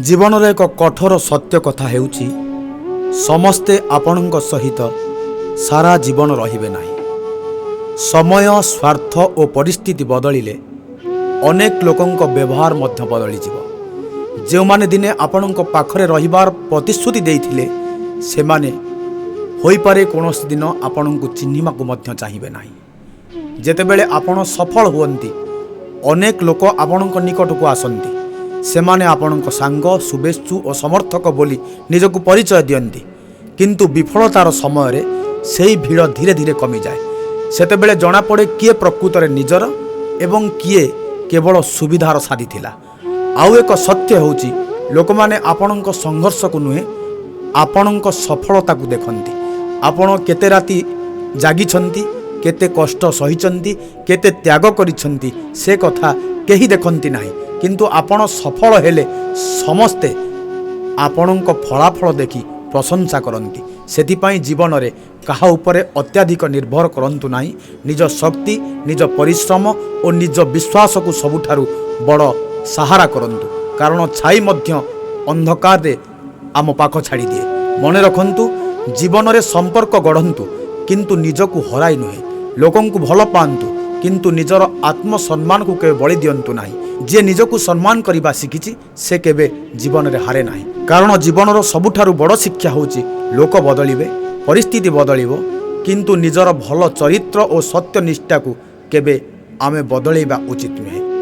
ଜୀବନର ଏକ କଠୋର ସତ୍ୟ କଥା ହେଉଛି ସମସ୍ତେ ଆପଣଙ୍କ ସହିତ ସାରା ଜୀବନ ରହିବେ ନାହିଁ। ସମୟ, ସ୍ୱାର୍ଥ ଓ ପରିସ୍ଥିତି ବଦଳିଲେ ଅନେକ ଲୋକଙ୍କ ବ୍ୟବହାର ମଧ୍ୟ ବଦଳିଯିବ। ଯେଉଁମାନେ ଦିନେ ଆପଣଙ୍କ ପାଖରେ ରହିବାର ପ୍ରତିଶ୍ରୁତି ଦେଇଥିଲେ ସେମାନେ ହୋଇପାରେ କୌଣସି ଦିନ ଆପଣଙ୍କୁ ଚିହ୍ନିବାକୁ ମଧ୍ୟ ଚାହିଁବେ ନାହିଁ। ଯେତେବେଳେ ଆପଣ ସଫଳ ହୁଅନ୍ତି ଅନେକ ଲୋକ ଆପଣଙ୍କ ନିକଟକୁ ଆସନ୍ତି। ସେମାନେ ଆପଣଙ୍କ ସାଙ୍ଗ, ଶୁଭେଚ୍ଛୁ ଓ ସମର୍ଥକ ବୋଲି ନିଜକୁ ପରିଚୟ ଦିଅନ୍ତି। କିନ୍ତୁ ବିଫଳତାର ସମୟରେ ସେହି ଭିଡ଼ ଧୀରେ ଧୀରେ କମିଯାଏ। ସେତେବେଳେ ଜଣାପଡ଼େ କିଏ ପ୍ରକୃତରେ ନିଜର ଏବଂ କିଏ କେବଳ ସୁବିଧାର ସାଧିଥିଲା। ଆଉ ଏକ ସତ୍ୟ ହେଉଛି ଲୋକମାନେ ଆପଣଙ୍କ ସଂଘର୍ଷକୁ ନୁହେଁ ଆପଣଙ୍କ ସଫଳତାକୁ ଦେଖନ୍ତି। ଆପଣ କେତେ ରାତି ଜାଗିଛନ୍ତି, କେତେ କଷ୍ଟ ସହିଛନ୍ତି, କେତେ ତ୍ୟାଗ କରିଛନ୍ତି ସେ କଥା କେହି ଦେଖନ୍ତି ନାହିଁ। କିନ୍ତୁ ଆପଣ ସଫଳ ହେଲେ ସମସ୍ତେ ଆପଣଙ୍କ ଫଳାଫଳ ଦେଖି ପ୍ରଶଂସା କରନ୍ତି। ସେଥିପାଇଁ ଜୀବନରେ କାହା ଉପରେ ଅତ୍ୟଧିକ ନିର୍ଭର କରନ୍ତୁ ନାହିଁ। ନିଜ ଶକ୍ତି, ନିଜ ପରିଶ୍ରମ ଓ ନିଜ ବିଶ୍ୱାସକୁ ସବୁଠାରୁ ବଡ଼ ସାହାରା କରନ୍ତୁ। କାରଣ ଛାଇ ମଧ୍ୟ ଅନ୍ଧକାରରେ ଆମ ପାଖ ଛାଡ଼ିଦିଏ। ମନେ ରଖନ୍ତୁ, ଜୀବନରେ ସମ୍ପର୍କ ଗଢ଼ନ୍ତୁ କିନ୍ତୁ ନିଜକୁ ହରାଇ ନୁହେଁ। ଲୋକଙ୍କୁ ଭଲ ପାଆନ୍ତୁ କିନ୍ତୁ ନିଜର ଆତ୍ମସମ୍ମାନକୁ କେବେ ବଳି ଦିଅନ୍ତୁ ନାହିଁ। ଯିଏ ନିଜକୁ ସମ୍ମାନ କରିବା ଶିଖିଛି ସେ କେବେ ଜୀବନରେ ହାରେ ନାହିଁ। କାରଣ ଜୀବନର ସବୁଠାରୁ ବଡ଼ ଶିକ୍ଷା ହେଉଛି ଲୋକ ବଦଳିବେ, ପରିସ୍ଥିତି ବଦଳିବ, କିନ୍ତୁ ନିଜର ଭଲ ଚରିତ୍ର ଓ ସତ୍ୟନିଷ୍ଠାକୁ କେବେ ଆମେ ବଦଳାଇବା ଉଚିତ ନୁହେଁ।